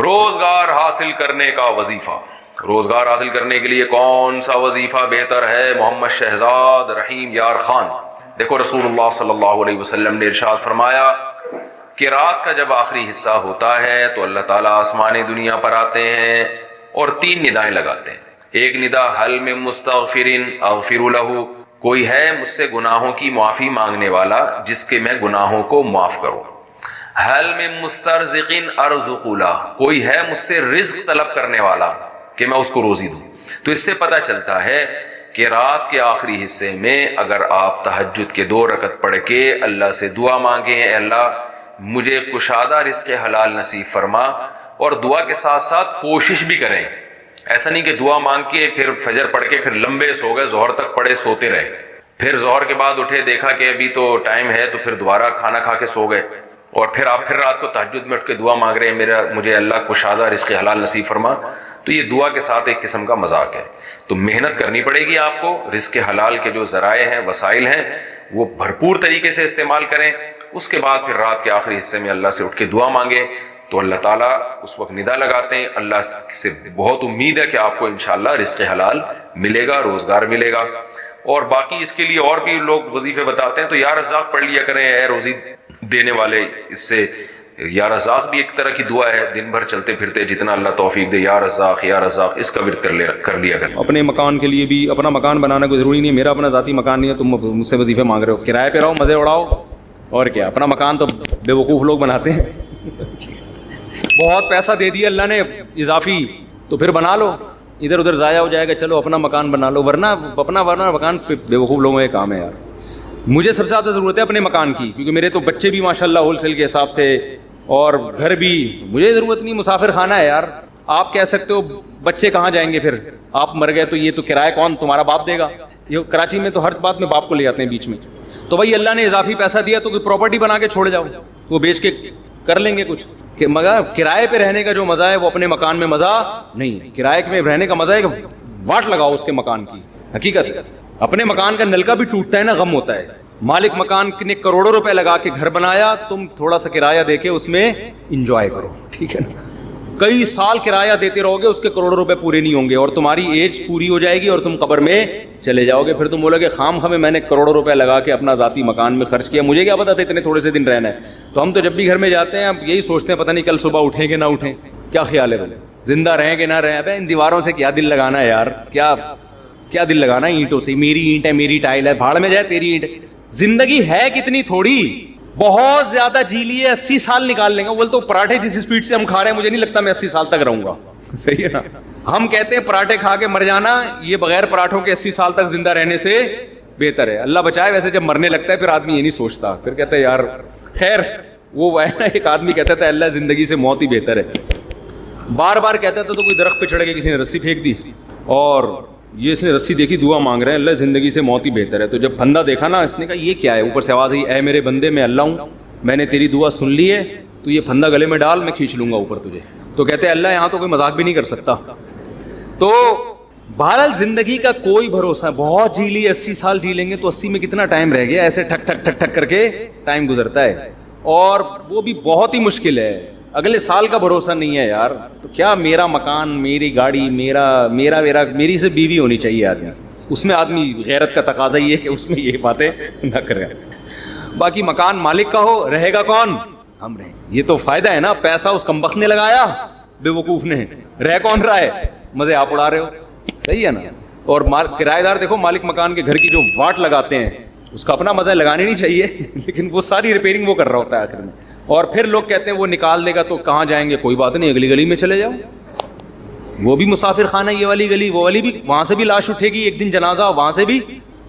روزگار حاصل کرنے کا وظیفہ. روزگار حاصل کرنے کے لیے کون سا وظیفہ بہتر ہے؟ محمد شہزاد رحیم یار خان. دیکھو رسول اللہ صلی اللہ علیہ وسلم نے ارشاد فرمایا کہ رات کا جب آخری حصہ ہوتا ہے تو اللہ تعالیٰ آسمان دنیا پر آتے ہیں اور 3 ندائیں لگاتے ہیں. ایک ندا حل من مستغفرین اغفر لہ، کوئی ہے مجھ سے گناہوں کی معافی مانگنے والا جس کے میں گناہوں کو معاف کروں. حل من مسترزقین ارزق لہ، کوئی ہے مجھ سے رزق طلب کرنے والا کہ میں اس کو روزی دوں. تو اس سے پتہ چلتا ہے کہ رات کے آخری حصے میں اگر آپ تہجد کے 2 رکعت پڑھ کے اللہ سے دعا مانگیں، اے اللہ مجھے کشادہ رزق حلال نصیب فرما، اور دعا کے ساتھ ساتھ کوشش بھی کریں. ایسا نہیں کہ دعا مانگ کے پھر فجر پڑھ کے پھر لمبے سو گئے، ظہر تک پڑھے سوتے رہے، پھر ظہر کے بعد اٹھے دیکھا کہ ابھی تو ٹائم ہے تو پھر دوبارہ کھانا کھا کے سو گئے، اور پھر آپ پھر رات کو تہجد میں اٹھ کے دعا مانگ رہے ہیں مجھے اللہ کشادہ رزق حلال نصیب فرما. تو یہ دعا کے ساتھ ایک قسم کا مذاق ہے. تو محنت کرنی پڑے گی آپ کو. رزق حلال کے جو ذرائع ہیں، وسائل ہیں، وہ بھرپور طریقے سے استعمال کریں. اس کے بعد پھر رات کے آخری حصے میں اللہ سے اٹھ کے دعا مانگیں تو اللہ تعالیٰ اس وقت ندا لگاتے ہیں. اللہ سے بہت امید ہے کہ آپ کو انشاءاللہ رزق حلال ملے گا، روزگار ملے گا. اور باقی اس کے لیے اور بھی لوگ وظیفے بتاتے ہیں، تو یا رزاق پڑھ لیا کریں، اے روزی دینے والے. اس سے یا رزاق بھی ایک طرح کی دعا ہے، دن بھر چلتے پھرتے جتنا اللہ توفیق دے یا رزاق یا رزاق، اس کا ورد کر لیا کریں. اپنے مکان کے لیے بھی اپنا مکان بنانا کوئی ضروری نہیں ہے. میرا اپنا ذاتی مکان نہیں ہے، تم مجھ سے وظیفے مانگ رہے ہو. کرائے پہ رہو، مزے اڑاؤ، اور کیا. اپنا مکان تو بے وقوف لوگ بناتے ہیں. بہت پیسہ دے دیا اللہ نے اضافی، تو پھر بنا لو، ادھر ادھر ضائع ہو جائے گا. چلو اپنا مکان بنا لو، ورنہ مکان بے وقوف لوگوں کا کام ہے یار. مجھے سب سے زیادہ ضرورت ہے اپنے مکان کی، کیونکہ میرے تو بچے بھی ماشاءاللہ ہول سیل کے حساب سے، اور گھر بھی. مجھے ضرورت نہیں، مسافر خانہ ہے یار. آپ کہہ سکتے ہو بچے کہاں جائیں گے پھر، آپ مر گئے تو یہ تو کرایہ کون تمہارا باپ دے گا. یہ کراچی میں تو ہر بات میں باپ کو لے آتے ہیں بیچ میں. تو بھائی اللہ نے اضافی پیسہ دیا تو کوئی پراپرٹی بنا کے چھوڑ جاؤ، وہ بیچ کے کر لیں گے کچھ. کہ مگر کرائے پہ رہنے کا جو مزہ ہے وہ اپنے مکان میں مزہ نہیں ہے. کرائے میں رہنے کا مزہ ہے کہ واٹ لگاؤ اس کے مکان کی. حقیقت اپنے مکان کا نلکا بھی ٹوٹتا ہے نا، غم ہوتا ہے. مالک مکان نے کروڑوں روپے لگا کے گھر بنایا، تم تھوڑا سا کرایہ دے کے اس میں انجوائے کرو، ٹھیک ہے نا. کئی سال کرایہ دیتے رہو گے، اس کے کروڑوں روپے پورے نہیں ہوں گے، اور تمہاری ایج پوری ہو جائے گی اور تم قبر میں چلے جاؤ گے. پھر تم بولو گے خام خامے میں نے کروڑوں روپے لگا کے اپنا ذاتی مکان میں خرچ کیا، مجھے کیا پتا تھا اتنے تھوڑے سے دن رہنا ہے. تو ہم تو جب بھی گھر میں جاتے ہیں اب یہی سوچتے ہیں پتہ نہیں کل صبح اٹھیں کہ نہ اٹھیں. کیا خیال ہے بولے زندہ رہیں کہ نہ رہیں؟ ابے ان دیواروں سے کیا دل لگانا ہے یار، کیا دل لگانا ہے اینٹوں سے. میری اینٹ ہے، میری ٹائل ہے، بھاڑ میں جائے تیری اینٹ. زندگی ہے کتنی تھوڑی، بہت زیادہ جی لیے 80 سال نکال لیں گے. بولے تو پراٹھے جس اسپیڈ سے ہم کھا رہے ہیں مجھے نہیں لگتا میں 80 سال تک رہوں گا. صحیح ہے نا. ہم کہتے ہیں پراٹھے کھا کے مر جانا، یہ بغیر پراٹھوں کے 80 سال تک زندہ رہنے سے بہتر ہے. اللہ بچائے. ویسے جب مرنے لگتا ہے پھر آدمی یہ نہیں سوچتا، پھر کہتا ہے یار خیر. وہ ایک آدمی کہتا تھا اللہ زندگی سے موت ہی بہتر ہے. بار بار کہتا تھا تو کوئی درخت پہ چڑھ کے کسی نے رسی پھینک دی، اور یہ اس نے رسی دیکھی دعا مانگ رہے ہیں اللہ زندگی سے موت ہی بہتر ہے. تو جب بندہ دیکھا نا، اس نے کہا یہ کیا ہے. اوپر سے آواز آئی اے میرے بندے میں اللہ ہوں، میں نے تیری دعا سن لی ہے، تو یہ پھندا گلے میں ڈال، میں کھینچ لوں گا اوپر تجھے. تو کہتے ہیں اللہ یہاں تو کوئی مذاق بھی نہیں کر سکتا. تو بہرحال زندگی کا کوئی بھروسہ. بہت جی لی 80 سال جی لیں گے تو 80 میں کتنا ٹائم رہ گیا. ایسے ٹھک ٹھک ٹھک ٹھک کر کے ٹائم گزرتا ہے، اور وہ بھی بہت ہی مشکل ہے. اگلے سال کا بھروسہ نہیں ہے یار. تو کیا میرا مکان، میری گاڑی، میری سے بیوی ہونی چاہیے آدمی. اس میں آدمی غیرت کا تقاضا یہ ہے کہ اس میں یہ باتیں نہ کرے. باقی مکان مالک کا ہو، رہے گا کون؟ ہم رہیں. یہ تو فائدہ ہے نا. پیسہ اس کمبخت نے لگایا، بے وقوف نے. رہ کون رہا ہے؟ مزے آپ اڑا رہے ہو. صحیح ہے نا. اور کرایہ دار دیکھو مالک مکان کے گھر کی جو واٹ لگاتے ہیں، اس کا اپنا مزہ لگانے نہیں چاہیے، لیکن وہ ساری ریپیئرنگ وہ کر رہا ہوتا ہے آخر میں. اور پھر لوگ کہتے ہیں وہ نکال دے گا تو کہاں جائیں گے. کوئی بات نہیں، اگلی گلی میں چلے جاؤ. وہ بھی مسافر خانہ، یہ والی گلی، وہ والی بھی، وہاں سے بھی لاش اٹھے گی ایک دن جنازہ، وہاں سے بھی.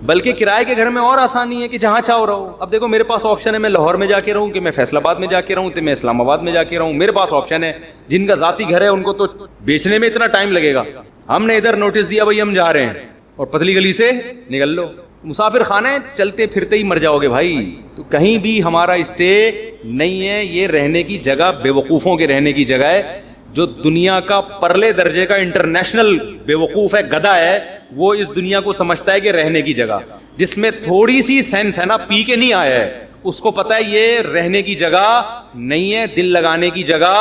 بلکہ کرائے کے گھر میں اور آسانی ہے کہ جہاں چاہو رہو. اب دیکھو میرے پاس آپشن ہے، میں لاہور میں جا کے رہوں کہ میں فیصل آباد میں جا کے رہوں کہ میں اسلام آباد میں جا کے رہوں. میرے پاس آپشن ہے. جن کا ذاتی گھر ہے ان کو تو بیچنے میں اتنا ٹائم لگے گا. ہم نے ادھر نوٹس دیا بھائی ہم جا رہے ہیں، اور پتلی گلی سے نکل لو. مسافر خانے چلتے پھرتے ہی مر جاؤ گے بھائی. تو کہیں بھی ہمارا اسٹے نہیں ہے. یہ رہنے کی جگہ بے وقوفوں کے رہنے کی جگہ ہے. جو دنیا کا پرلے درجے کا انٹرنیشنل بے وقوف ہے، گدھا ہے، وہ اس دنیا کو سمجھتا ہے کہ رہنے کی جگہ جس میں تھوڑی سی سینس ہے نا، پی کے نہیں آیا ہے، اس کو پتا ہے یہ رہنے کی جگہ نہیں ہے, دل لگانے کی جگہ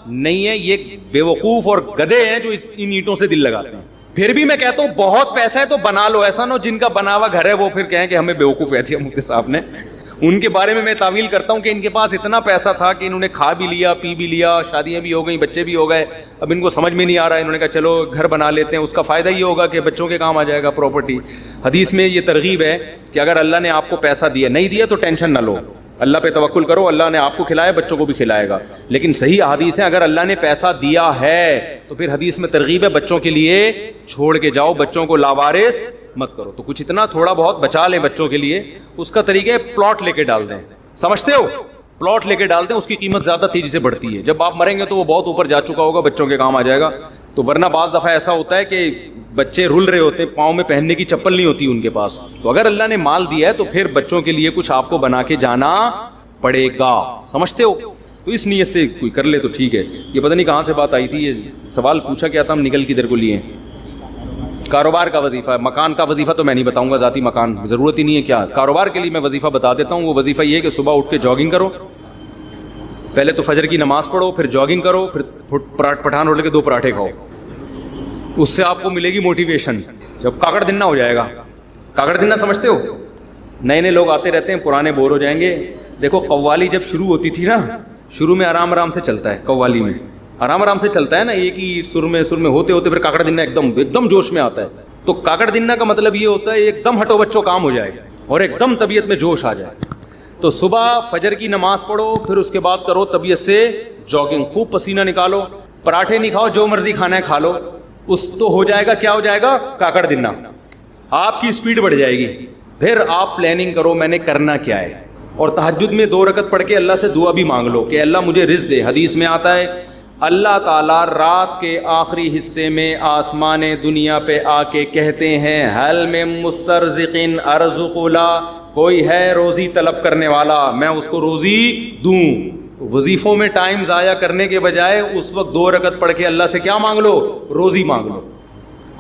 نہیں ہے, یہ بے وقوف اور گدھے ہیں جو ان اینٹوں سے دل لگاتے ہیں. پھر بھی میں کہتا ہوں بہت پیسہ ہے تو بنا لو, ایسا نہ ہو جن کا بنا ہوا گھر ہے وہ پھر کہیں کہ ہمیں بے وقوف کہہ دیا مفتی صاحب نے. ان کے بارے میں تعویل کرتا ہوں کہ ان کے پاس اتنا پیسہ تھا کہ انہوں نے کھا بھی لیا, پی بھی لیا, شادیاں بھی ہو گئیں, بچے بھی ہو گئے, اب ان کو سمجھ میں نہیں آ رہا ہے, انہوں نے کہا چلو گھر بنا لیتے ہیں, اس کا فائدہ یہ ہوگا کہ بچوں کے کام آ جائے گا پراپرٹی. حدیث میں یہ ترغیب ہے کہ اگر اللہ نے آپ کو پیسہ دیا, نہیں دیا تو ٹینشن نہ لو, اللہ پہ توکل کرو, اللہ نے آپ کو کھلایا بچوں کو بھی کھلائے گا. لیکن صحیح حدیث ہے اگر اللہ نے پیسہ دیا ہے تو پھر حدیث میں ترغیب ہے بچوں کے لیے چھوڑ کے جاؤ, بچوں کو لاوارث مت کرو. تو کچھ اتنا تھوڑا بہت بچا لیں بچوں کے لیے, اس کا طریقہ ہے پلاٹ لے کے ڈال دیں. سمجھتے ہو, پلاٹ لے کے ڈال دیں, اس کی قیمت زیادہ تیزی سے بڑھتی ہے. جب آپ مریں گے تو وہ بہت اوپر جا چکا ہوگا, بچوں کے کام آ جائے گا. تو ورنہ بعض دفعہ ایسا ہوتا ہے کہ بچے رول رہے ہوتے ہیں, پاؤں میں پہننے کی چپل نہیں ہوتی ان کے پاس. تو اگر اللہ نے مال دیا ہے تو پھر بچوں کے لیے کچھ آپ کو بنا کے جانا پڑے گا. سمجھتے ہو؟ تو اس نیت سے کوئی کر لے تو ٹھیک ہے. یہ پتہ نہیں کہاں سے بات آئی تھی, یہ سوال پوچھا کیا تھا, ہم نکل کدھر کو لیے. کاروبار کا وظیفہ, مکان کا وظیفہ تو میں نہیں بتاؤں گا, ذاتی مکان ضرورت ہی نہیں ہے. کیا کاروبار کے لیے میں وظیفہ بتا دیتا ہوں. وہ وظیفہ یہ ہے کہ صبح اٹھ کے جاگنگ کرو, پہلے تو فجر کی نماز پڑھو, پھر جاگنگ کرو, پھر پٹھان روٹے کے 2 پراٹھے کھاؤ. اس سے آپ کو ملے گی موٹیویشن. جب کاکڑ دن نہ ہو جائے گا, کاکڑ دن نہ سمجھتے ہو, نئے نئے لوگ آتے رہتے ہیں, پرانے بور ہو جائیں گے. دیکھو قوالی جب شروع ہوتی تھی نا, شروع میں آرام آرام سے چلتا ہے, قوالی میں آرام آرام سے چلتا ہے نا, ایک ہی سر میں ہوتے ہوتے پھر کاکڑ دنہ ایک دم جوش میں آتا ہے. تو کاکڑ دنہ کا مطلب یہ ہوتا ہے ایک دم ہٹو بچوں کام ہو جائے اور ایک دم طبیعت میں جوش آ جائے. تو صبح فجر کی نماز پڑھو, پھر اس کے بعد کرو طبیعت سے جاگنگ, خوب پسینہ نکالو, پراٹھے نہیں کھاؤ, جو مرضی کھانا ہے کھا لو. اس تو ہو جائے گا, کیا ہو جائے گا, کاکڑ دنہ, آپ کی اسپیڈ بڑھ جائے گی. پھر آپ پلاننگ کرو میں نے کرنا کیا ہے, اور تہجد میں 2 رکعت پڑھ کے اللہ سے دعا بھی مانگ لو کہ اللہ مجھے رزق دے. حدیث میں آتا ہے اللہ تعالیٰ رات کے آخری حصے میں آسمان دنیا پہ آ کے کہتے ہیں حل من مسترزقن ارزق لا, کوئی ہے روزی طلب کرنے والا میں اس کو روزی دوں. وظیفوں میں ٹائم ضائع کرنے کے بجائے اس وقت 2 رکعت پڑھ کے اللہ سے کیا مانگ لو, روزی مانگ لو.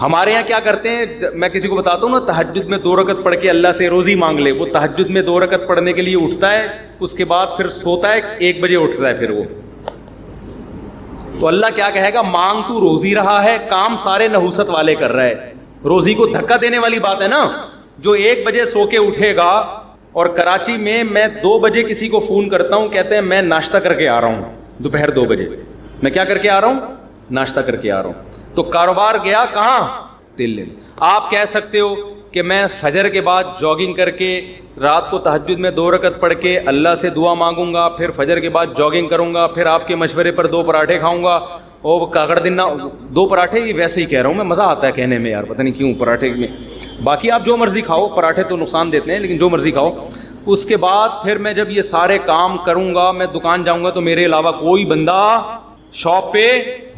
ہمارے یہاں کیا کرتے ہیں, میں کسی کو بتاتا ہوں نا تہجد میں 2 رکعت پڑھ کے اللہ سے روزی مانگ لے, وہ تہجد میں 2 رکعت پڑھنے کے لیے اٹھتا ہے, اس کے بعد پھر سوتا ہے, 1 بجے اٹھتا ہے پھر وہ. تو اللہ کیا کہے گا, مانگ تو روزی رہا ہے, کام سارے نحوست والے کر رہا ہے. روزی کو دھکا دینے والی بات ہے نا. جو 1 بجے سو کے اٹھے گا, اور کراچی میں 2 بجے کسی کو فون کرتا ہوں, کہتے ہیں میں ناشتہ کر کے آ رہا ہوں, دوپہر 2 بجے میں کیا کر کے آ رہا ہوں, ناشتہ کر کے آ رہا ہوں. تو کاروبار گیا کہاں, دل لے. آپ کہہ سکتے ہو کہ میں فجر کے بعد جاگنگ کر کے رات کو تہجد میں 2 رکعت پڑھ کے اللہ سے دعا مانگوں گا, پھر فجر کے بعد جاگنگ کروں گا, پھر آپ کے مشورے پر 2 پراٹھے کھاؤں گا. اور کاکڑ دن 2 پراٹھے, یہ ویسے ہی کہہ رہا ہوں میں, مزہ آتا ہے کہنے میں یار, پتہ نہیں کیوں پراٹھے میں. باقی آپ جو مرضی کھاؤ, پراٹھے تو نقصان دیتے ہیں لیکن جو مرضی کھاؤ. اس کے بعد پھر میں جب یہ سارے کام کروں گا, میں دکان جاؤں گا تو میرے علاوہ کوئی بندہ شاپ پہ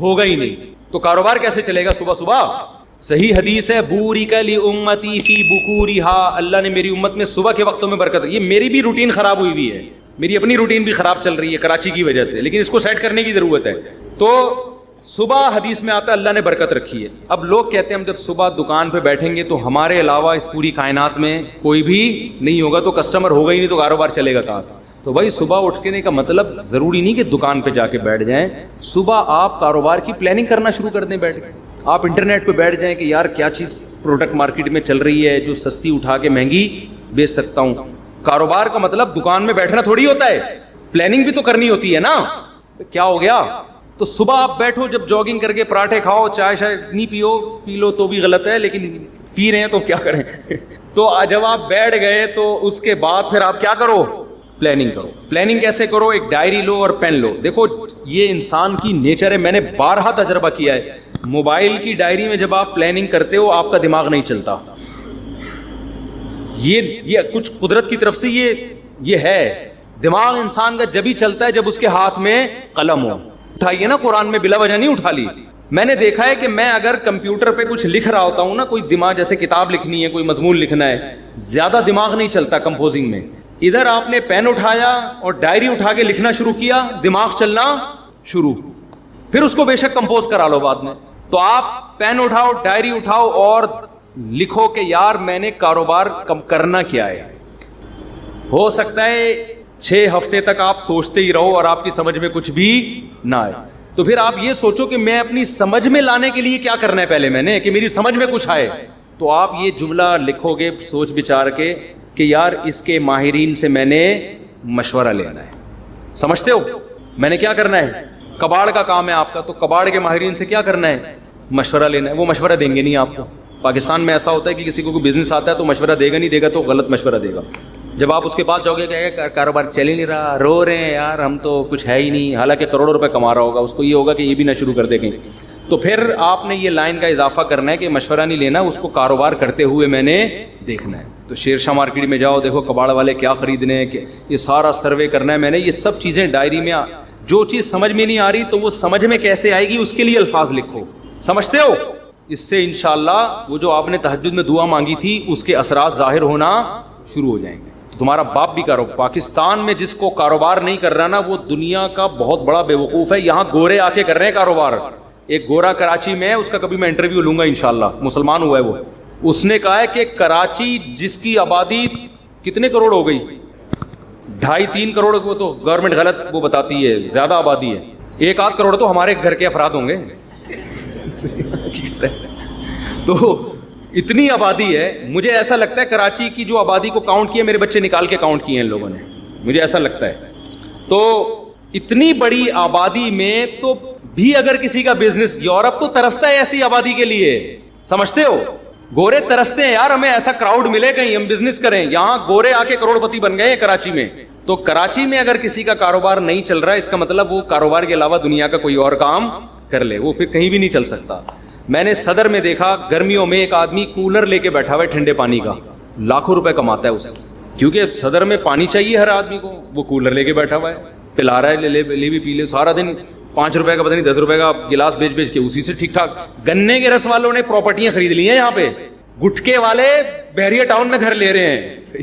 ہوگا ہی نہیں. تو کاروبار کیسے چلے گا صبح صبح؟ صحیح حدیث ہے بورک لامتی فی بکورہا, اللہ نے میری امت میں صبح کے وقتوں میں برکت. یہ میری بھی روٹین خراب ہوئی ہوئی ہے, میری اپنی روٹین بھی خراب چل رہی ہے کراچی کی وجہ سے, لیکن اس کو سیٹ کرنے کی ضرورت ہے. تو صبح حدیث میں آتا ہے اللہ نے برکت رکھی ہے. اب لوگ کہتے ہیں ہم جب صبح دکان پہ بیٹھیں گے تو ہمارے علاوہ اس پوری کائنات میں کوئی بھی نہیں ہوگا, تو کسٹمر ہوگا ہی نہیں, تو کاروبار چلے گا کہاں سے؟ تو بھائی صبح اٹھنے کا مطلب ضروری نہیں کہ دکان پہ جا کے بیٹھ جائیں. صبح آپ کاروبار کی پلاننگ کرنا شروع کر دیں, بیٹھ کے آپ انٹرنیٹ پہ بیٹھ جائیں کہ یار کیا چیز پروڈکٹ مارکیٹ میں چل رہی ہے جو سستی اٹھا کے مہنگی بیچ سکتا ہوں. کاروبار کا مطلب دکان میں بیٹھنا تھوڑی ہوتا ہے, پلاننگ بھی تو کرنی ہوتی ہے نا. کیا ہو گیا؟ تو صبح آپ بیٹھو, جب جاگنگ کر کے پراٹھے کھاؤ, چائے شاید نہیں پی لو تو بھی غلط ہے, لیکن پی رہے ہیں تو کیا کریں. تو جب آپ بیٹھ گئے تو اس کے بعد پھر آپ کیا کرو, پلاننگ کرو. پلاننگ کیسے کرو؟ ایک ڈائری لو اور پین لو. دیکھو یہ انسان کی نیچر ہے, میں نے بارہا تجربہ کیا ہے. موبائل کی ڈائری میں جب آپ پلاننگ کرتے ہو آپ کا دماغ نہیں چلتا. یہ کچھ قدرت کی طرف سے یہ ہے. دماغ انسان کا جب ہی چلتا ہے جب اس کے ہاتھ میں قلم ہو. اٹھائیے نا, قرآن میں بلا وجہ نہیں اٹھا لی. میں نے دیکھا ہے کہ میں اگر کمپیوٹر پہ کچھ لکھ رہا ہوتا ہوں نا, کوئی دماغ جیسے کتاب لکھنی ہے, کوئی مضمون لکھنا ہے, زیادہ دماغ نہیں چلتا کمپوزنگ میں. ادھر آپ نے پین اٹھایا اور ڈائری اٹھا کے لکھنا شروع کیا, دماغ چلنا شروع, پھر اس کو بے شک کمپوز کرا لو بعد میں. تو آپ پین اٹھاؤ, ڈائری اٹھاؤ اور لکھو کہ یار میں نے کاروبار کرنا کیا ہے. ہو سکتا ہے 6 ہفتے تک آپ سوچتے ہی رہو اور آپ کی سمجھ میں کچھ بھی نہ آئے, تو پھر آپ یہ سوچو کہ میں اپنی سمجھ میں لانے کے لیے کیا کرنا ہے پہلے میں نے, کہ میری سمجھ میں کچھ آئے. تو آپ یہ جملہ لکھو گے سوچ بچار کے کہ یار اس کے ماہرین سے میں نے مشورہ لینا ہے. سمجھتے ہو میں نے کیا کرنا ہے؟ کباڑ کا کام ہے آپ کا, تو کباڑ کے ماہرین سے کیا کرنا ہے؟ مشورہ لینا ہے. وہ مشورہ دیں گے نہیں آپ کو. پاکستان میں ایسا ہوتا ہے کہ کسی کو کوئی بزنس آتا ہے تو مشورہ دے گا, نہیں دے گا تو غلط مشورہ دے گا. جب آپ اس کے پاس جاؤ گے کہ کاروبار چل ہی نہیں رہا, رو رہے ہیں یار ہم تو کچھ ہے ہی نہیں, حالانکہ کروڑوں روپے کما رہا ہوگا, اس کو یہ ہوگا کہ یہ بھی نہ شروع کر دے کہیں. تو پھر آپ نے یہ لائن کا اضافہ کرنا ہے کہ مشورہ نہیں لینا, اس کو کاروبار کرتے ہوئے میں نے دیکھنا ہے. تو شیر شاہ مارکیٹ میں جاؤ, دیکھو کباڑ والے کیا خریدنے ہیں, یہ سارا سروے کرنا ہے میں نے. یہ سب چیزیں ڈائری میں, جو چیز سمجھ میں نہیں آ رہی تو وہ سمجھ میں کیسے آئے گی اس کے لیے الفاظ لکھو. سمجھتے ہو؟ اس سے انشاءاللہ وہ جو آپ نے تہجد میں دعا مانگی تھی اس کے اثرات ظاہر ہونا شروع ہو جائیں گے. تو تمہارا باپ بھی کرو. پاکستان میں جس کو کاروبار نہیں کر رہا نا وہ دنیا کا بہت بڑا بے وقوف ہے. یہاں گورے آ کے کر رہے ہیں کاروبار. ایک گورا کراچی میں ہے, اس کا کبھی میں انٹرویو لوں گا انشاءاللہ, مسلمان ہوا ہے وہ. اس نے کہا ہے کہ کراچی جس کی آبادی کتنے کروڑ ہو گئی, 2.5-3 کروڑ, کو تو گورنمنٹ غلط وہ بتاتی ہے, زیادہ آبادی ہے. 1-8 کروڑ تو ہمارے گھر کے افراد ہوں گے. تو اتنی آبادی ہے. مجھے ایسا لگتا ہے کراچی کی جو آبادی کو کاؤنٹ کیا, میرے بچے نکال کے کاؤنٹ کیے ہیں ان لوگوں نے, مجھے ایسا لگتا ہے. تو اتنی بڑی آبادی میں تو بھی اگر کسی کا بزنس, یورپ تو ترستا ہے ایسی آبادی کے لیے, سمجھتے ہو؟ گورے ترستے ہیں یار ہمیں ایسا کراؤڈ ملے کہیں ہم بزنس کریں. یہاں گورے آ کے کروڑ پتی بن گئے ہیں کراچی میں. تو کراچی میں اگر کسی کا کاروبار نہیں چل رہا ہے, اس کا مطلب وہ کاروبار کے علاوہ دنیا کا کوئی اور کام کر لے, وہ پھر کہیں بھی نہیں چل سکتا. میں نے صدر میں دیکھا گرمیوں میں ایک آدمی کولر لے کے بیٹھا ہوا ہے ٹھنڈے پانی کا, لاکھوں روپے کماتا ہے اس, کیونکہ صدر میں پانی چاہیے ہر آدمی کو. وہ کولر لے کے بیٹھا ہوا ہے, پلا رہا ہے, لے بھی پی لے, سارا دن 5 روپے کا پتہ نہیں 10 روپے کا گلاس بیچ کے اسی سے ٹھیک ٹھاک. گنے کے رس والوں نے پراپرٹیاں خرید لی ہیں یہاں پہ, گٹکے والے بحریہ ٹاؤن میں گھر لے رہے ہیں.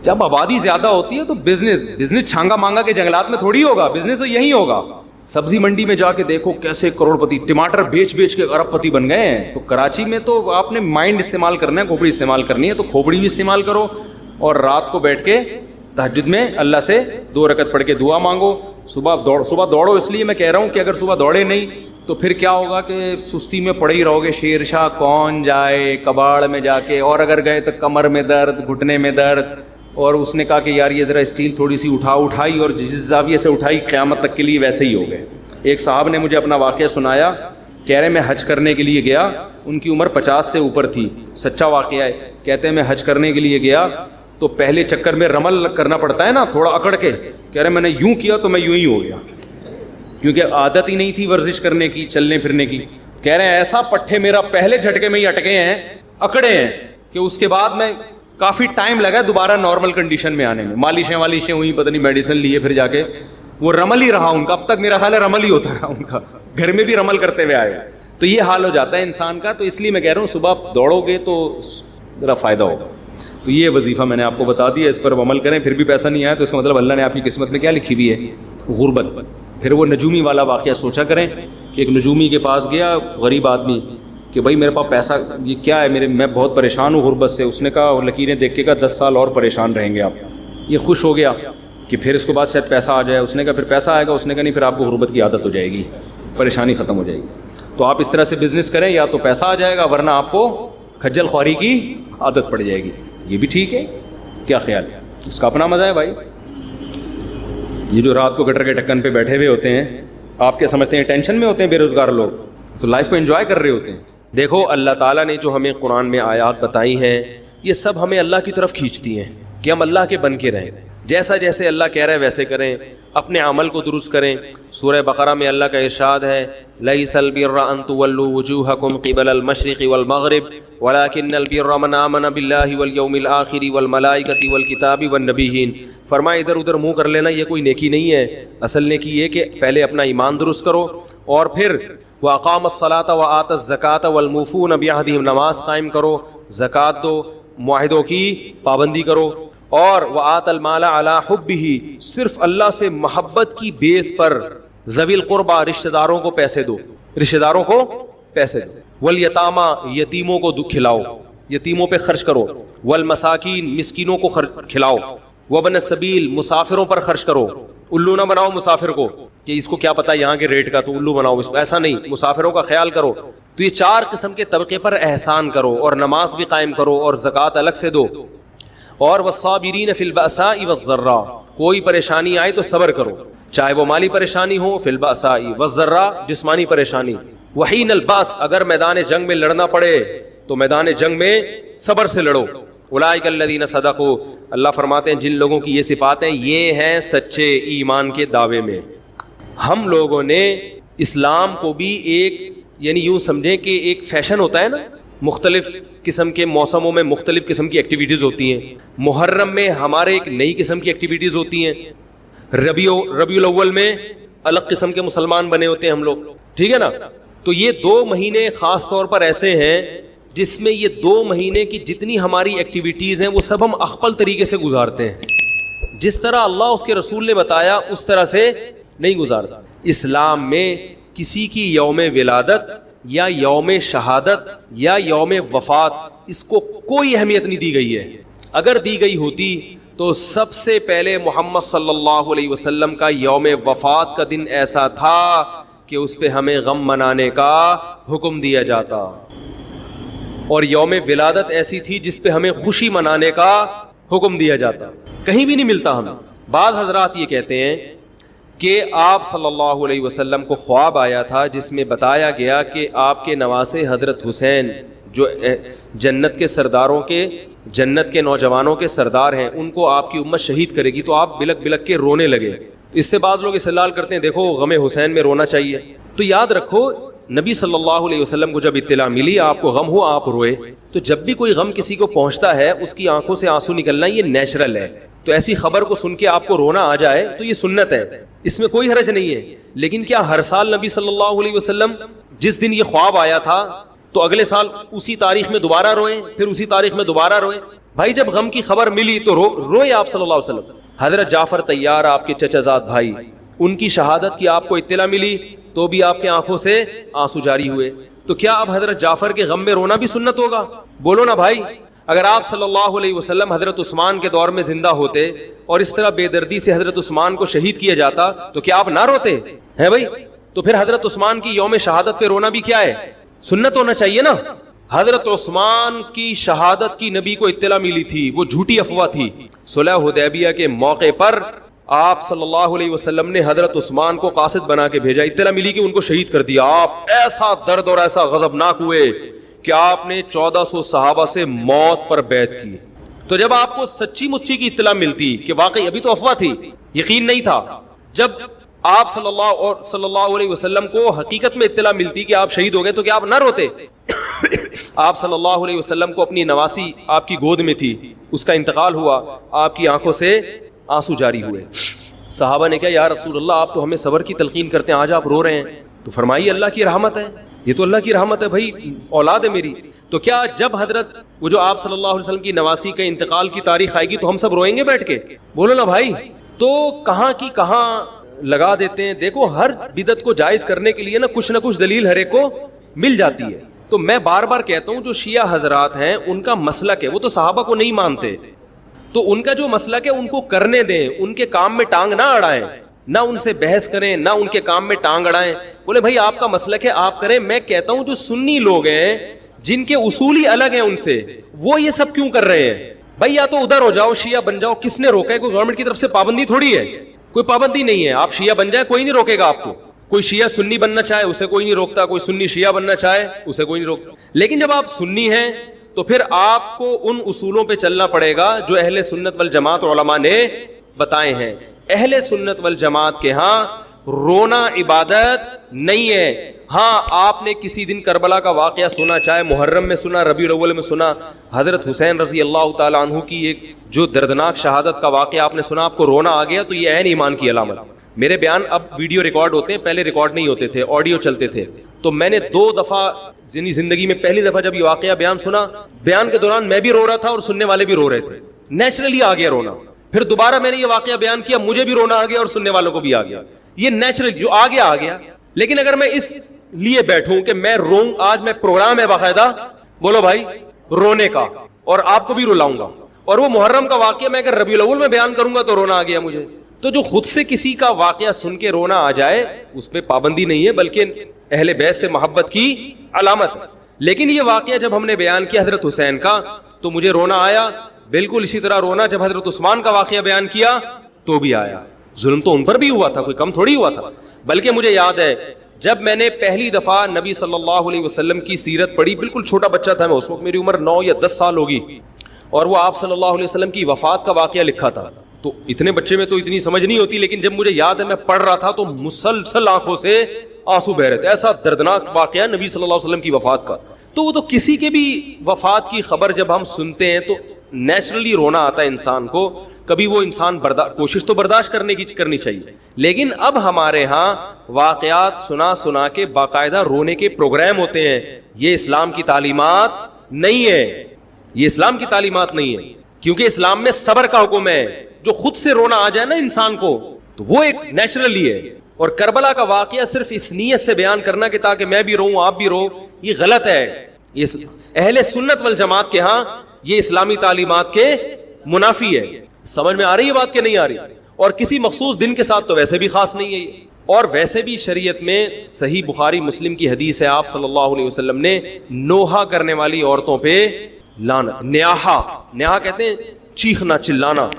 جب آبادی زیادہ ہوتی ہے تو بزنس چھانگا مانگا کے جنگلات میں تھوڑی ہوگا, بزنس تو یہی ہوگا. سبزی منڈی میں جا کے دیکھو کیسے کروڑ پتی, ٹماٹر بیچ کے ارب پتی بن گئے ہیں. تو کراچی میں تو آپ نے مائنڈ استعمال کرنا ہے, کھوپڑی استعمال کرنی ہے, تو کھوپڑی بھی استعمال کرو اور رات کو بیٹھ کے تہجد میں اللہ سے 2 رکعت پڑھ کے دعا مانگو. صبح دوڑو, اس لیے میں کہہ رہا ہوں کہ اگر صبح دوڑے نہیں تو پھر کیا ہوگا کہ سستی میں پڑے ہی رہو گے. شیر شاہ کون جائے کباڑ میں جا کے, اور اگر گئے تو کمر میں درد, گھٹنے میں درد. اور اس نے کہا کہ یار یہ ذرا اسٹیل تھوڑی سی اٹھائی, اور جس زاویے سے اٹھائی قیامت تک کے لیے ویسے ہی ہو گئے. ایک صاحب نے مجھے اپنا واقعہ سنایا, کہہ رہے میں حج کرنے کے لیے گیا, ان کی عمر 50 سے اوپر تھی, سچا واقعہ ہے. کہتے ہیں میں حج کرنے کے لیے گیا تو پہلے چکر میں رمل کرنا پڑتا ہے نا تھوڑا اکڑ کے. کہہ رہے میں نے یوں کیا تو میں یوں ہی ہو گیا, کیونکہ عادت ہی نہیں تھی ورزش کرنے کی, چلنے پھرنے کی. کہہ رہے ہیں ایسا پٹھے میرا پہلے جھٹکے میں ہی اٹکے ہیں, اکڑے ہیں, کہ اس کے بعد میں کافی ٹائم لگا دوبارہ نارمل کنڈیشن میں آنے میں. مالشیں ہوئی, پتہ نہیں میڈیسن لیے, پھر جا کے وہ رمل ہی رہا ان کا. اب تک میرا خیال ہے رمل ہی ہوتا رہا ان کا, گھر میں بھی رمل کرتے ہوئے آئے. تو یہ حال ہو جاتا ہے انسان کا. تو اس لیے میں کہہ رہا ہوں صبح دوڑو گے تو ذرا فائدہ ہوگا. تو یہ وظیفہ میں نے آپ کو بتا دیا, اس پر عمل کریں. پھر بھی پیسہ نہیں آیا تو اس کا مطلب اللہ نے آپ کی قسمت میں کیا لکھی ہوئی ہے؟ غربت. پھر وہ نجومی والا واقعہ سوچا کریں کہ ایک نجومی کے پاس گیا غریب آدمی کہ بھائی میرے پاس پیسہ یہ کیا ہے, میں بہت پریشان ہوں غربت سے. اس نے کہا, اور لکیریں دیکھ کے کہا 10 سال اور پریشان رہیں گے آپ. یہ خوش ہو گیا کہ پھر اس کے بعد شاید پیسہ آ جائے. اس نے کہا پھر پیسہ آئے گا. اس نے کہا نہیں, پھر آپ کو غربت کی عادت ہو جائے گی, پریشانی ختم ہو جائے گی. تو آپ اس طرح سے بزنس کریں, یا تو پیسہ آ جائے گا ورنہ آپ کو کھجل خواری کی عادت پڑ جائے گی. یہ بھی ٹھیک ہے, کیا خیال ہے؟ اس کا اپنا مزہ ہے بھائی. یہ جو رات کو گٹر کے ڈھکن پہ بیٹھے ہوئے ہوتے ہیں, آپ کیا سمجھتے ہیں ٹینشن میں ہوتے ہیں بے روزگار لوگ؟ تو لائف کو انجوائے کر رہے ہوتے ہیں. دیکھو اللہ تعالیٰ نے جو ہمیں قرآن میں آیات بتائی ہیں, یہ سب ہمیں اللہ کی طرف کھینچتی ہیں کہ ہم اللہ کے بن کے رہیں. جیسا جیسے اللہ کہہ رہا ہے ویسے کریں, اپنے عمل کو درست کریں. سورہ بقرہ میں اللہ کا ارشاد ہے, لیس البر ان تولوا وجوہکم قبل المشرق والمغرب ولکن البر من آمن باللہ والیوم الآخر والملائکۃ والکتاب والنبیین. فرمایا ادھر ادھر منہ کر لینا یہ کوئی نیکی نہیں ہے. اصل نیکی یہ کہ پہلے اپنا ایمان درست کرو, اور پھر وَأَقَامَ الصَّلَاةَ وَآتَى الزَّكَاةَ وَالْمُوفُونَ بِعَهْدِهِمْ, نماز قائم کرو, زکوٰۃ دو, معاہدوں کی پابندی کرو, اور وَآتَى الْمَالَ عَلَىٰ حُبِّهِ, صرف اللہ سے محبت کی بیس پر ذوی القربى رشتہ داروں کو پیسے دو, رشتہ داروں کو پیسے دو. وَالْيَتَامَى, یتیموں کو کھلاؤ, یتیموں پہ خرچ کرو. وَالْمَسَاكِينَ, مسکینوں کو کھلاؤ. وابن السبیل، مسافروں پر خرچ کرو. الو نہ بناؤ مسافر کو کہ اس کو کیا پتا یہاں کے ریٹ کا تو الو بناؤ اس کو، ایسا نہیں، مسافروں کا خیال کرو. تو یہ 4 قسم کے طبقے پر احسان کرو، اور نماز بھی قائم کرو اور زکوٰۃ الگ سے دو. اور والصابرین فی البأساء والضراء، کوئی پریشانی آئے تو صبر کرو، چاہے وہ مالی پریشانی ہو، فی البأساء والضراء جسمانی پریشانی، وحین الباس اگر میدان جنگ میں لڑنا پڑے تو میدان جنگ میں صبر سے لڑو. اولئک الذین صدقوا، اللہ فرماتے ہیں جن لوگوں کی یہ صفات ہیں یہ ہیں سچے ایمان کے دعوے میں. ہم لوگوں نے اسلام کو بھی ایک، یعنی یوں سمجھیں کہ ایک فیشن ہوتا ہے نا، مختلف قسم کے موسموں میں مختلف قسم کی ایکٹیویٹیز ہوتی ہیں. محرم میں ہمارے ایک نئی قسم کی ایکٹیویٹیز ہوتی ہیں، ربیع الاول میں الگ قسم کے مسلمان بنے ہوتے ہیں ہم لوگ، ٹھیک ہے نا. تو یہ 2 مہینے خاص طور پر ایسے ہیں جس میں یہ 2 مہینے کی جتنی ہماری ایکٹیویٹیز ہیں وہ سب ہم اخپل طریقے سے گزارتے ہیں. جس طرح اللہ اس کے رسول نے بتایا اس طرح سے نہیں گزارتا. اسلام میں کسی کی یوم ولادت یا یوم شہادت یا یوم وفات اس کو کوئی اہمیت نہیں دی گئی ہے. اگر دی گئی ہوتی تو سب سے پہلے محمد صلی اللہ علیہ وسلم کا یوم وفات کا دن ایسا تھا کہ اس پہ ہمیں غم منانے کا حکم دیا جاتا، اور یوم ولادت ایسی تھی جس پہ ہمیں خوشی منانے کا حکم دیا جاتا. کہیں بھی نہیں ملتا ہمیں. بعض حضرات یہ کہتے ہیں کہ آپ صلی اللہ علیہ وسلم کو خواب آیا تھا جس میں بتایا گیا کہ آپ کے نواسے حضرت حسین جو جنت کے سرداروں کے، جنت کے نوجوانوں کے سردار ہیں، ان کو آپ کی امت شہید کرے گی. تو آپ بلک بلک کے رونے لگے. اس سے بعض لوگ استدلال کرتے ہیں دیکھو غم حسین میں رونا چاہیے. تو یاد رکھو نبی صلی اللہ علیہ وسلم کو جب اطلاع ملی آپ کو غم ہو آپ روئے، تو جب بھی کوئی غم کسی کو پہنچتا ہے اس کی آنکھوں سے آنسو نکلنا یہ نیچرل ہے. تو ایسی خبر کو سن کے آپ کو رونا آ جائے تو یہ سنت ہے، اس میں کوئی حرج نہیں ہے. لیکن کیا ہر سال نبی صلی اللہ علیہ وسلم جس دن یہ خواب آیا تھا تو اگلے سال اسی تاریخ میں دوبارہ روئیں، پھر اسی تاریخ میں دوبارہ روئیں؟ بھائی جب غم کی خبر ملی تو روئے آپ صلی اللہ علیہ وسلم. حضرت جعفر طیار آپ کے چچا زاد بھائی، ان کی شہادت کی آپ کو اطلاع ملی تو بھی آپ کے آنکھوں سے آنسو جاری ہوئے. تو کیا اب حضرت جعفر کے غم میں رونا بھی سنت ہوگا؟ بولو نا بھائی. اگر آپ صلی اللہ علیہ وسلم حضرت عثمان کے دور میں زندہ ہوتے اور اس طرح بے دردی سے حضرت عثمان کو شہید کیا جاتا تو کیا آپ نہ روتے ہیں بھائی؟ تو پھر حضرت عثمان کی یوم شہادت پہ رونا بھی کیا ہے؟ سنت ہونا چاہیے نا. حضرت عثمان کی شہادت کی نبی کو اطلاع ملی تھی، وہ جھوٹی افواہ تھی. صلح حدیبیہ کے موقع پر آپ صلی اللہ علیہ وسلم نے حضرت عثمان کو قاصد بنا کے بھیجا، اطلاع ملی کہ ان کو شہید کر دیا. آپ ایسا درد اور ایسا غضبناک ہوئے کہ آپ نے 1400 صحابہ سے موت پر بیعت کی. تو جب آپ کو سچی مچی کی اطلاع ملتی کہ واقعی ابھی تو افواہ تھی، یقین نہیں تھا، جب آپ صلی اللہ علیہ وسلم کو حقیقت میں اطلاع ملتی کہ آپ شہید ہو گئے تو کیا آپ نہ روتے؟ آپ صلی اللہ علیہ وسلم کو اپنی نواسی آپ کی گود میں تھی، اس کا انتقال ہوا، آپ کی آنکھوں سے آنسو جاری ہوئے. صحابہ نے کہا یا رسول اللہ آپ تو ہمیں صبر کی تلقین کرتے ہیں، آج آپ رو رہے ہیں. تو فرمائیے اللہ کی رحمت ہے، یہ تو اللہ کی رحمت ہے بھائی، اولاد ہے میری. تو کیا جب حضرت وہ جو آپ صلی اللہ علیہ وسلم کی نواسی کا انتقال کی تاریخ آئے گی تو ہم سب روئیں گے بیٹھ کے؟ بولو نا بھائی. تو کہاں کی کہاں لگا دیتے ہیں. دیکھو ہر بدعت کو جائز کرنے کے لیے نا کچھ دلیل ہر ایک کو مل جاتی ہے. تو میں بار بار کہتا ہوں جو شیعہ حضرات ہیں ان کا مسلک ہے، وہ تو صحابہ کو نہیں مانتے، تو ان کا جو مسلک ہے ان کو کرنے دیں، ان کے کام میں ٹانگ نہ اڑائیں، نہ ان سے بحث کریں، نہ ان کے کام میں ٹانگ اڑائیں. بولے بھائی آپ کا مسلک ہے آپ کریں. میں کہتا ہوں جو سنی لوگ ہیں جن کے اصول ہی الگ ہیں ان سے، وہ یہ سب کیوں کر رہے ہیں؟ بھائی یا تو ادھر ہو جاؤ، شیعہ بن جاؤ. کس نے روکا ہے؟ کوئی گورنمنٹ کی طرف سے پابندی تھوڑی ہے، کوئی پابندی نہیں ہے. آپ شیعہ بن جائے کوئی نہیں روکے گا آپ کو. کوئی شیعہ سنی بننا چاہے اسے کوئی نہیں روکتا، کوئی سنی شیعہ بننا چاہے اسے کوئی نہیں روکتا. لیکن جب آپ سنی ہیں تو پھر آپ کو ان اصولوں پہ چلنا پڑے گا جو اہل سنت والجماعت علماء نے بتائے ہیں. اہل سنت والجماعت کے ہاں رونا عبادت نہیں ہے. ہاں آپ نے کسی دن کربلا کا واقعہ سنا، چاہے محرم میں سنا، ربیع الاول میں سنا، حضرت حسین رضی اللہ تعالیٰ عنہ کی ایک جو دردناک شہادت کا واقعہ آپ نے سنا، آپ کو رونا آ گیا، تو یہ عین ایمان کی علامت. میرے بیان اب ویڈیو ریکارڈ ہوتے ہیں، پہلے ریکارڈ نہیں ہوتے تھے، آڈیو چلتے تھے. تو میں نے 2 دفعہ زندگی میں پہلی دفعہ جب یہ واقعہ بیان سنا، بیان کے دوران میں بھی رو رہا تھا اور سننے والے بھی رو رہے تھے. نیچرلی آ گیا رونا. پھر دوبارہ میں نے یہ واقعہ بیان کیا، مجھے بھی رونا آ گیا اور سننے والوں کو بھی آ گیا. یہ نیچرل جو آ گیا. لیکن اگر میں اس لیے بیٹھوں کہ میں روں، آج میں پروگرام ہے باقاعدہ، بولو بھائی، رونے کا، اور آپ کو بھی رلاؤں گا، اور وہ محرم کا واقعہ میں اگر ربیع الاول میں بیان کروں گا تو رونا آ گیا مجھے. تو جو خود سے کسی کا واقعہ سن کے رونا آ جائے اس پہ پابندی نہیں ہے, بلکہ اہل بیت سے محبت کی علامت ہے. لیکن یہ واقعہ جب ہم نے بیان کیا حضرت حسین کا تو مجھے رونا آیا. بالکل اسی طرح رونا جب حضرت عثمان کا واقعہ بیان کیا تو بھی آیا. ظلم تو ان پر بھی ہوا تھا, کوئی کم تھوڑی ہوا تھا. بلکہ مجھے یاد ہے جب میں نے پہلی دفعہ نبی صلی اللہ علیہ وسلم کی سیرت پڑھی, بالکل چھوٹا بچہ تھا میں اس وقت, میری عمر 9 یا 10 سال ہوگی, اور وہ آپ صلی اللہ علیہ وسلم کی وفات کا واقعہ لکھا تھا. تو اتنے بچے میں تو اتنی سمجھ نہیں ہوتی, لیکن جب مجھے یاد ہے میں پڑھ رہا تھا تو مسلسل آنکھوں سے آنسو بہ رہے تھے. ایسا دردناک واقعہ نبی صلی اللہ علیہ وسلم کی وفات کا. تو وہ تو کسی کے بھی وفات کی خبر جب ہم سنتے ہیں تو نیچرلی رونا آتا ہے انسان کو. کبھی وہ انسان کوشش تو برداشت کرنے کی کرنی چاہیے, لیکن اب ہمارے ہاں واقعات سنا سنا کے باقاعدہ رونے کے پروگرام ہوتے ہیں. یہ اسلام کی تعلیمات نہیں ہے, یہ اسلام کی تعلیمات نہیں ہے, کیونکہ اسلام میں صبر کا حکم ہے. جو خود سے رونا آ جائے نا انسان کو تو وہ ایک نیچرلی ہے. اور کربلا کا واقعہ صرف اس نیت سے بیان کرنا کہ تاکہ میں بھی رہوں آپ بھی رہو, یہ غلط ہے. یہ اہل سنت والجماعت کے ہاں یہ اسلامی تعلیمات کے منافی ہے. سمجھ میں آ رہی ہے بات کہ نہیں آ رہی؟ اور کسی مخصوص دن کے ساتھ تو ویسے بھی خاص نہیں ہے یہ. اور ویسے بھی شریعت میں صحیح بخاری مسلم کی حدیث ہے, آپ صلی اللہ علیہ وسلم نے نوحہ کرنے والی عورتوں پہ لعنت, نیاحہ کہتے ہیں چیخنا چلانا.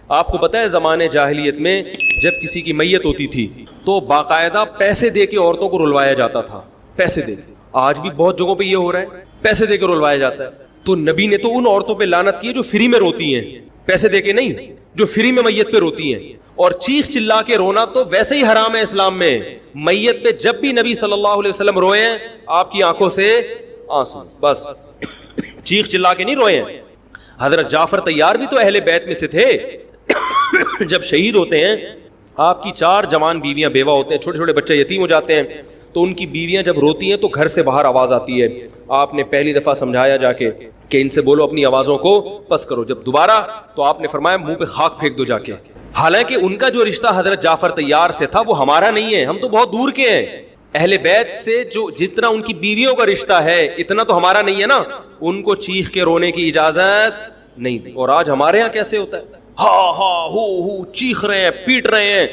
آپ کو پتہ ہے زمانے جاہلیت میں جب کسی کی میت ہوتی تھی تو باقاعدہ پیسے دے کے عورتوں کو رلوایا جاتا تھا, پیسے دے کے. آج بھی بہت جگہوں پہ یہ ہو رہا ہے, پیسے دے کے رلوایا جاتا ہے. تو نبی نے تو ان عورتوں پہ لعنت کی جو فری میں روتی ہیں, پیسے دے کے نہیں, جو فری میں میت پہ روتی ہیں. اور چیخ چلا کے رونا تو ویسے ہی حرام ہے اسلام میں. میت پہ جب بھی نبی صلی اللہ علیہ وسلم روئے ہیں آپ کی آنکھوں سے آنسو, بس چیخ چلا کے نہیں روئے ہیں. حضرت جعفر طیار بھی تو اہل بیت میں سے تھے. جب شہید ہوتے ہیں آپ کی 4 جوان بیویاں بیوہ ہوتے ہیں, چھوٹے چھوٹے بچے یتیم ہو جاتے ہیں, تو ان کی بیویاں جب روتی ہیں تو گھر سے باہر آواز آتی ہے. آپ نے پہلی دفعہ سمجھایا جا کے کہ ان سے بولو اپنی آوازوں کو پس کرو. جب دوبارہ تو آپ نے فرمایا منہ پہ خاک پھینک دو جا کے. حالانکہ ان کا جو رشتہ حضرت جعفر طیار سے تھا وہ ہمارا نہیں ہے, ہم تو بہت دور کے ہیں. اہل بیت سے جو جتنا ان کی بیویوں کا رشتہ ہے اتنا تو ہمارا نہیں ہے نا. ان کو چیخ کے رونے کی اجازت نہیں دی. اور آج ہمارے ہاں کیسے ہوتا ہے, ہاں ہو چیخ رہے ہیں, پیٹ رہے ہیں.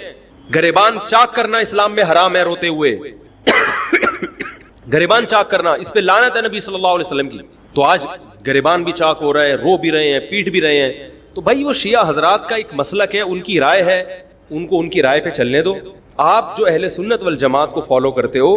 گریبان چاک کرنا اسلام میں حرام ہے روتے ہوئے. گریبان چاک کرنا اس پہ لعنت ہے نبی صلی اللہ علیہ وسلم کی. تو آج گریبان بھی چاک ہو رہا ہے, رو بھی رہے ہیں, پیٹ بھی رہے ہیں. تو بھائی وہ شیعہ حضرات کا ایک مسلک ہے, ان کی رائے ہے, ان کو ان کی رائے پہ چلنے دو. آپ جو اہل سنت والجماعت کو فالو کرتے ہو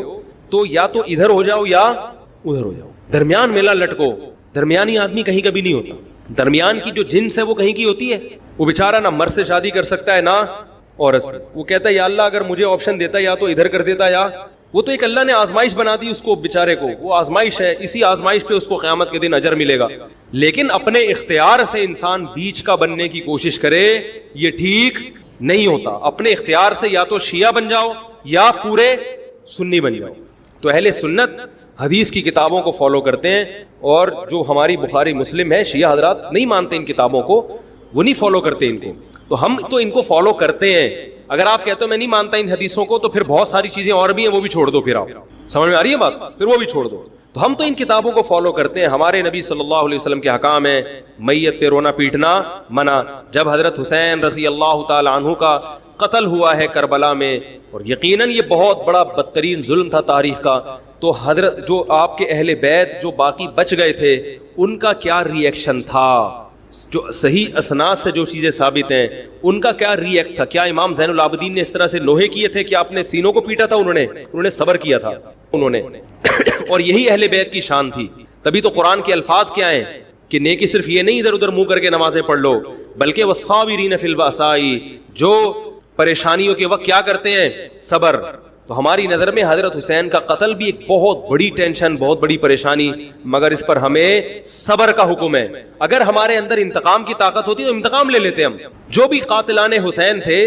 تو یا تو ادھر ہو جاؤ یا ادھر ہو جاؤ, درمیان میلہ لٹکو. درمیانی آدمی کہیں کبھی نہیں ہوتا. درمیان کی جو جنس ہے وہ کہیں کی ہوتی ہے. وہ بیچارہ نہ مرد سے شادی کر سکتا ہے نہ عورت سے. وہ کہتا ہے یا اللہ اگر مجھے آپشن دیتا یا تو ادھر کر دیتا, یا وہ تو ایک اللہ نے آزمائش بنا دی اس کو بیچارے کو, وہ آزمائش ہے, اسی آزمائش پہ اس کو قیامت کے دن اجر ملے گا. لیکن اپنے اختیار سے انسان بیچ کا بننے کی کوشش کرے یہ ٹھیک نہیں ہوتا. اپنے اختیار سے یا تو شیعہ بن جاؤ یا پورے سنی بن جاؤ. تو اہل سنت حدیث کی کتابوں کو فالو کرتے ہیں, اور جو ہماری بخاری مسلم ہے شیعہ حضرات نہیں مانتے ان کتابوں کو, وہ نہیں فالو کرتے ان کو. تو ہم تو ان کو فالو کرتے ہیں. اگر آپ کہتے ہو میں نہیں مانتا ان حدیثوں کو تو پھر بہت ساری چیزیں اور بھی ہیں وہ بھی چھوڑ دو. پھر آپ سمجھ میں آ رہی ہے بات, پھر وہ بھی چھوڑ دو. تو ہم تو ان کتابوں کو فالو کرتے ہیں. ہمارے نبی صلی اللہ علیہ وسلم کے حکام ہیں میت پہ رونا پیٹنا منع. جب حضرت حسین رضی اللہ تعالی عنہ کا قتل ہوا ہے کربلا میں, اور یقیناً یہ بہت بڑا بدترین ظلم تھا تاریخ کا, تو حضرت جو آپ کے اہل بیت جو باقی بچ گئے تھے ان کا کیا ری ایکشن تھا, جو صحیح اسناد سے جو چیزیں ثابت ہیں ان کا کیا ری ایکٹ تھا. کیا امام زین العابدین نے اس طرح سے نوحے کیے تھے کہ آپ نے سینوں کو پیٹا تھا؟ انہوں نے صبر کیا تھا انہوں نے. اور یہی اہل بیت کی شان تھی. تبھی تو قرآن کے الفاظ کیا ہیں کہ نیکی صرف یہ نہیں ادھر ادھر منہ کر کے نمازیں پڑھ لو, بلکہ والصابرین فی البأساء, جو پریشانیوں کے وقت کیا کرتے ہیں, صبر. تو ہماری نظر میں حضرت حسین کا قتل بھی ایک بہت بڑی ٹینشن, بہت بڑی پریشانی, مگر اس پر ہمیں صبر کا حکم ہے. اگر ہمارے اندر انتقام کی طاقت ہوتی تو انتقام لے لیتے. ہم جو بھی قاتلان حسین تھے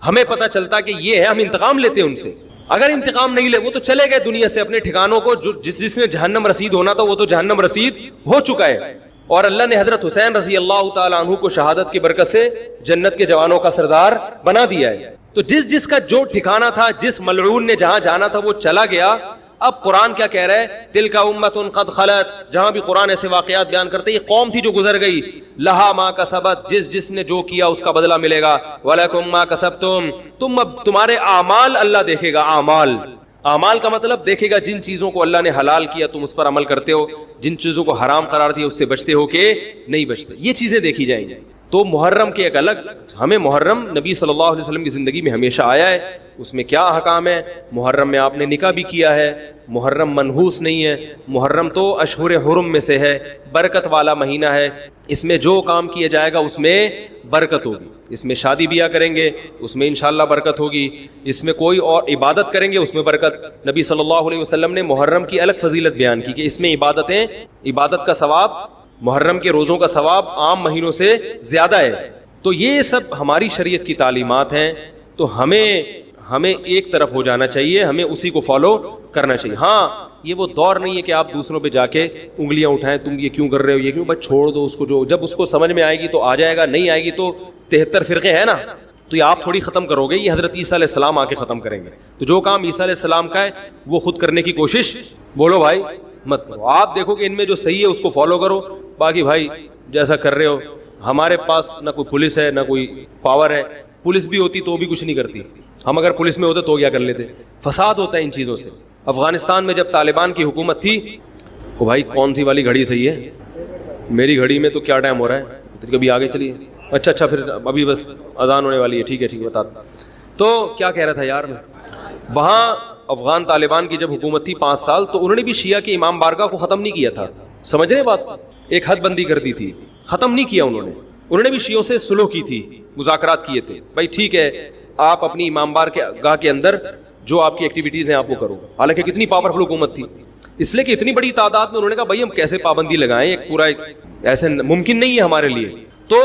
ہمیں پتہ چلتا کہ یہ ہے, ہم انتقام لیتے ان سے. اگر انتقام نہیں لے, وہ تو چلے گئے دنیا سے اپنے ٹھکانوں کو, جو جس نے جہنم رسید ہونا تھا وہ تو جہنم رسید ہو چکا ہے. اور اللہ نے حضرت حسین رضی اللہ تعالی عنہ کو شہادت کی برکت سے جنت کے جوانوں کا سردار بنا دیا ہے. تو جس کا جو ٹھکانہ تھا, جس ملعون نے جہاں جانا تھا وہ چلا گیا. اب قرآن کیا کہہ رہا ہے؟ تلک امۃ قد خلت. جہاں بھی قرآن ایسے واقعات بیان کرتے یہ قوم تھی جو گزر گئی. لہا ما کسبت، جس نے جو کیا اس کا بدلہ ملے گا. ولکم ما کسبتم، تم اب تمہارے اعمال اللہ دیکھے گا. اعمال کا مطلب دیکھے گا جن چیزوں کو اللہ نے حلال کیا تم اس پر عمل کرتے ہو، جن چیزوں کو حرام قرار دیا اس سے بچتے ہو کہ نہیں بچتے. یہ چیزیں دیکھی جائیں گی. تو محرم کے ایک الگ، ہمیں محرم نبی صلی اللہ علیہ وسلم کی زندگی میں ہمیشہ آیا ہے، اس میں کیا احکام ہے. محرم میں آپ نے نکاح بھی کیا ہے. محرم منحوس نہیں ہے. محرم تو اشہر حرم میں سے ہے، برکت والا مہینہ ہے. اس میں جو کام کیا جائے گا اس میں برکت ہوگی. اس میں شادی بیاہ کریں گے اس میں انشاءاللہ برکت ہوگی. اس میں کوئی اور عبادت کریں گے اس میں برکت. نبی صلی اللہ علیہ وسلم نے محرم کی الگ فضیلت بیان کی کہ اس میں عبادت کا ثواب، محرم کے روزوں کا ثواب عام مہینوں سے زیادہ ہے. تو یہ سب ہماری شریعت کی تعلیمات ہیں. تو ہمیں ایک طرف ہو جانا چاہیے، ہمیں اسی کو فالو کرنا چاہیے. ہاں یہ وہ دور نہیں ہے کہ آپ دوسروں پہ جا کے انگلیاں اٹھائیں، تم یہ کیوں کر رہے ہو، یہ کیوں. بس چھوڑ دو اس کو، جو جب اس کو سمجھ میں آئے گی تو آ جائے گا، نہیں آئے گی تو 73 فرقے ہیں نا، تو یہ آپ تھوڑی ختم کرو گے، یہ حضرت عیسیٰ علیہ السلام آ کے ختم کریں گے. تو جو کام عیسیٰ علیہ السلام کا ہے وہ خود کرنے کی کوشش بولو بھائی مت کرو. آپ دیکھو کہ ان میں جو صحیح ہے اس کو فالو کرو. باقی بھائی جیسا کر رہے ہو، ہمارے پاس نہ کوئی پولیس ہے نہ کوئی پاور ہے. پولیس بھی ہوتی تو بھی کچھ نہیں کرتی. ہم اگر پولیس میں ہوتے تو کیا کر لیتے. فساد ہوتا ہے ان چیزوں سے. افغانستان میں جب طالبان کی حکومت تھی، او بھائی کون سی والی گھڑی صحیح ہے؟ میری گھڑی میں تو کیا ٹائم ہو رہا ہے؟ کبھی آگے چلیے. اچھا پھر ابھی بس اذان ہونے والی ہے. ٹھیک ہے بتا. تو کیا کہہ رہا تھا یار میں، وہاں افغان طالبان کی جب حکومت تھی 5 سال، تو انہوں نے بھی شیعہ کے امام بارگاہ کو ختم نہیں کیا تھا. سمجھ رہے بات؟ ایک حد بندی کر دی تھی، ختم نہیں کیا انہوں نے بھی شیعوں سے صلح کی تھی، مذاکرات کیے تھے. بھائی ٹھیک ہے آپ اپنی امام بارگاہ کے اندر جو آپ کی ایکٹیویٹیز ہیں آپ وہ کرو. حالانکہ کتنی پاورفل حکومت تھی، اس لیے کہ اتنی بڑی تعداد میں انہوں نے کہا بھائی ہم کیسے پابندی لگائیں، ایک پورا ایسے ممکن نہیں ہے ہمارے لیے. تو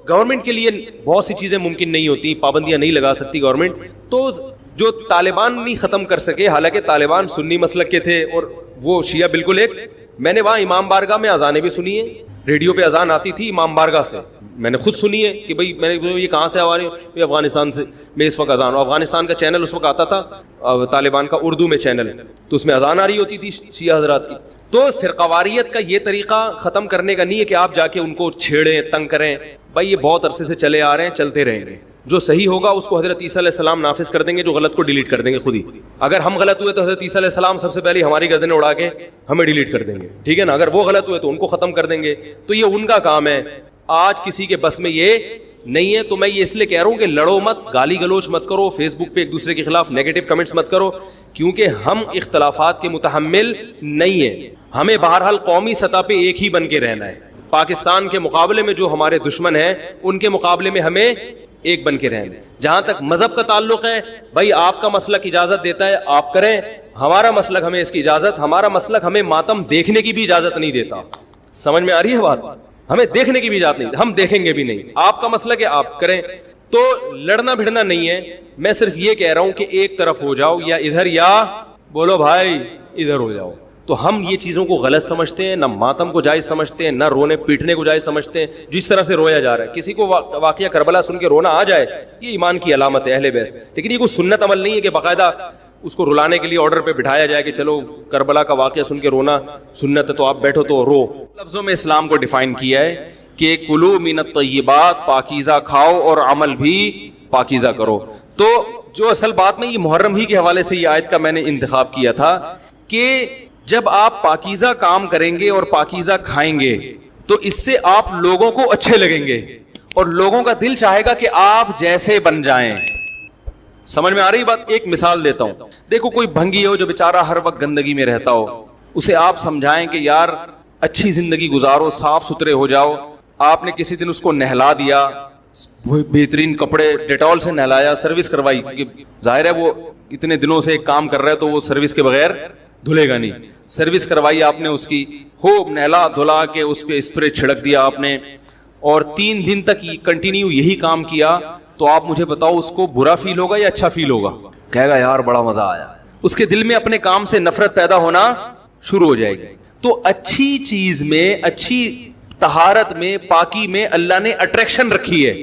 گورنمنٹ کے لیے بہت سی چیزیں ممکن نہیں ہوتی، پابندیاں نہیں لگا سکتی گورنمنٹ. تو جو طالبان نہیں ختم کر سکے، حالانکہ طالبان سنی مسلک کے تھے اور وہ شیعہ بالکل ایک. میں نے وہاں امام بارگاہ میں اذانیں بھی سنی ہیں، ریڈیو پہ اذان آتی تھی امام بارگاہ سے، میں نے خود سنی ہے کہ بھائی میں نے یہ کہاں سے آ رہی ہوں؟ افغانستان سے. میں اس وقت اذان، افغانستان کا چینل اس وقت آتا تھا طالبان کا اردو میں چینل، تو اس میں اذان آ رہی ہوتی تھی شیعہ حضرات کی. تو فرقواریت کا یہ طریقہ ختم کرنے کا نہیں ہے کہ آپ جا کے ان کو چھیڑیں، تنگ کریں. بھائی یہ بہت عرصے سے چلے آ رہے ہیں، چلتے رہیں گے. جو صحیح ہوگا اس کو حضرت عیسیٰ علیہ السلام نافذ کر دیں گے، جو غلط کو ڈیلیٹ کر دیں گے خود ہی. اگر ہم غلط ہوئے تو حضرت عیسیٰ علیہ السلام سب سے پہلے ہماری گردنیں اڑا کے ہمیں ڈیلیٹ کر دیں گے، ٹھیک ہے نا. اگر وہ غلط ہوئے تو ان کو ختم کر دیں گے. تو یہ ان کا کام ہے. آج کسی کے بس میں یہ نہیں ہے. تو میں یہ اس لیے کہہ رہا ہوں کہ لڑو مت، گالی گلوچ مت کرو، فیس بک پہ ایک دوسرے کے خلاف نیگیٹو کمنٹس مت کرو، کیونکہ ہم اختلافات کے متحمل نہیں ہیں. ہمیں بہرحال قومی سطح پہ ایک ہی بن کے رہنا ہے. پاکستان کے مقابلے میں جو ہمارے دشمن ہیں ان کے مقابلے میں ہمیں ایک بن کے رہنا ہے. جہاں تک مذہب کا تعلق ہے، بھائی آپ کا مسلک اجازت دیتا ہے آپ کریں، ہمارا مسلک ہمیں اس کی اجازت، ہمارا مسلک ہمیں ماتم دیکھنے کی بھی اجازت نہیں دیتا. سمجھ میں آ رہی ہے بات؟ ہمیں دیکھنے کی بھی اجازت نہیں، ہم دیکھیں گے بھی نہیں. آپ کا مسلک ہے آپ کریں. تو لڑنا بھڑنا نہیں ہے. میں صرف یہ کہہ رہا ہوں کہ ایک طرف ہو جاؤ، یا ادھر یا بولو بھائی ادھر ہو جاؤ. تو ہم یہ چیزوں کو غلط سمجھتے ہیں، نہ ماتم کو جائز سمجھتے ہیں، نہ رونے پیٹنے کو جائز سمجھتے ہیں. جس طرح سے رویا جا رہا ہے، کسی کو واقعہ کربلا سن کے رونا آ جائے، یہ ایمان کی علامت ہے اہل بیت. لیکن یہ کوئی سنت عمل نہیں ہے کہ باقاعدہ اس کو رلانے کے لیے آرڈر پہ بٹھایا جائے کہ چلو کربلا کا واقعہ سن کے رونا سنت ہے تو آپ بیٹھو تو رو. لفظوں میں اسلام کو ڈیفائن کیا ہے کہ کلوا من الطیبات، پاکیزہ کھاؤ اور عمل بھی پاکیزہ کرو. تو جو اصل بات میں یہ محرم ہی کے حوالے سے یہ آیت کا میں نے انتخاب کیا تھا کہ جب آپ پاکیزہ کام کریں گے اور پاکیزہ کھائیں گے تو اس سے آپ لوگوں کو اچھے لگیں گے اور لوگوں کا دل چاہے گا کہ آپ جیسے بن جائیں. سمجھ میں آ رہی بات؟ ایک مثال دیتا ہوں. دیکھو کوئی بھنگی ہو جو بیچارہ ہر وقت گندگی میں رہتا ہو، اسے آپ سمجھائیں کہ یار اچھی زندگی گزارو، صاف ستھرے ہو جاؤ. آپ نے کسی دن اس کو نہلا دیا، بہترین کپڑے ڈیٹول سے نہلایا، سروس کروائی. ظاہر ہے وہ اتنے دنوں سے ایک کام کر رہا ہے تو وہ سروس کے بغیر دھلے گا نہیں. سروس کروائی آپ نے اس کی، خوب نہلا دھلا کے اس پہ اسپرے چھڑک دیا آپ نے، اور 3 دن تک کنٹینیو یہی کام کیا. تو آپ مجھے بتاؤ اس کو برا فیل ہوگا یا اچھا فیل ہوگا؟ کہے گا یار بڑا مزہ آیا. اس کے دل میں اپنے کام سے نفرت پیدا ہونا شروع ہو جائے گی. تو اچھی چیز میں، اچھی طہارت میں، پاکی میں اللہ نے اٹریکشن رکھی ہے.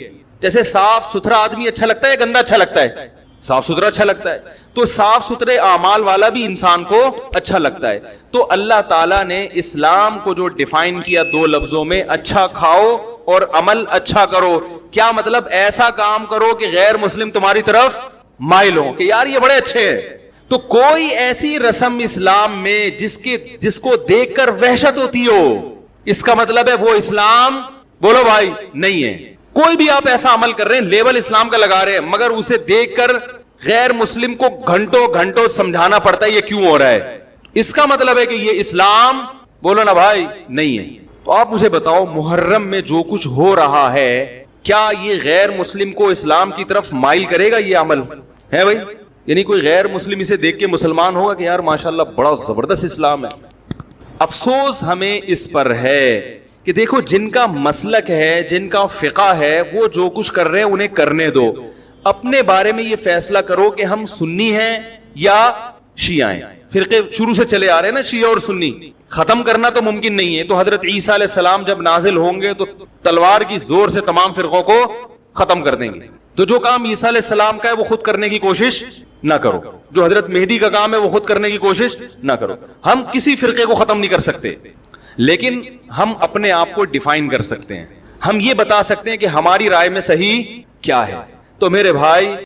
جیسے صاف ستھرا آدمی اچھا لگتا ہے یا گندا اچھا لگتا ہے؟ صاف ستھرا اچھا لگتا ہے. تو صاف ستھرے اعمال والا بھی انسان کو اچھا لگتا ہے. تو اللہ تعالیٰ نے اسلام کو جو ڈیفائن کیا 2 لفظوں میں, اچھا کھاؤ اور عمل اچھا کرو. کیا مطلب؟ ایسا کام کرو کہ غیر مسلم تمہاری طرف مائل ہو کہ یار یہ بڑے اچھے ہیں. تو کوئی ایسی رسم اسلام میں جس کو دیکھ کر وحشت ہوتی ہو, اس کا مطلب ہے وہ اسلام بولو بھائی نہیں ہے. کوئی بھی آپ ایسا عمل کر رہے ہیں, لیبل اسلام کا لگا رہے ہیں, مگر اسے دیکھ کر غیر مسلم کو گھنٹوں گھنٹوں سمجھانا پڑتا ہے یہ کیوں ہو رہا ہے, اس کا مطلب ہے کہ یہ اسلام بولو نا بھائی نہیں ہے. تو آپ مجھے بتاؤ, محرم میں جو کچھ ہو رہا ہے کیا یہ غیر مسلم کو اسلام کی طرف مائل کرے گا؟ یہ عمل ہے بھائی, یعنی کوئی غیر مسلم اسے دیکھ کے مسلمان ہوگا کہ یار ماشاءاللہ بڑا زبردست اسلام ہے. افسوس ہمیں اس پر ہے کہ دیکھو جن کا مسلک ہے, جن کا فقہ ہے, وہ جو کچھ کر رہے ہیں انہیں کرنے دو. اپنے بارے میں یہ فیصلہ کرو کہ ہم سنی ہیں یا شیعہ ہیں. فرقے شروع سے چلے آ رہے ہیں نا, شیعہ اور سنی, ختم کرنا تو ممکن نہیں ہے. تو حضرت عیسیٰ علیہ السلام جب نازل ہوں گے تو تلوار کی زور سے تمام فرقوں کو ختم کر دیں گے. تو جو کام عیسیٰ علیہ السلام کا ہے وہ خود کرنے کی کوشش نہ کرو, جو حضرت مہدی کا کام ہے وہ خود کرنے کی کوشش نہ کرو. ہم کسی فرقے کو ختم نہیں کر سکتے, لیکن ہم اپنے آپ کو ڈیفائن کر سکتے ہیں. ہم یہ بتا سکتے ہیں کہ ہماری رائے میں صحیح کیا ہے. تو میرے بھائی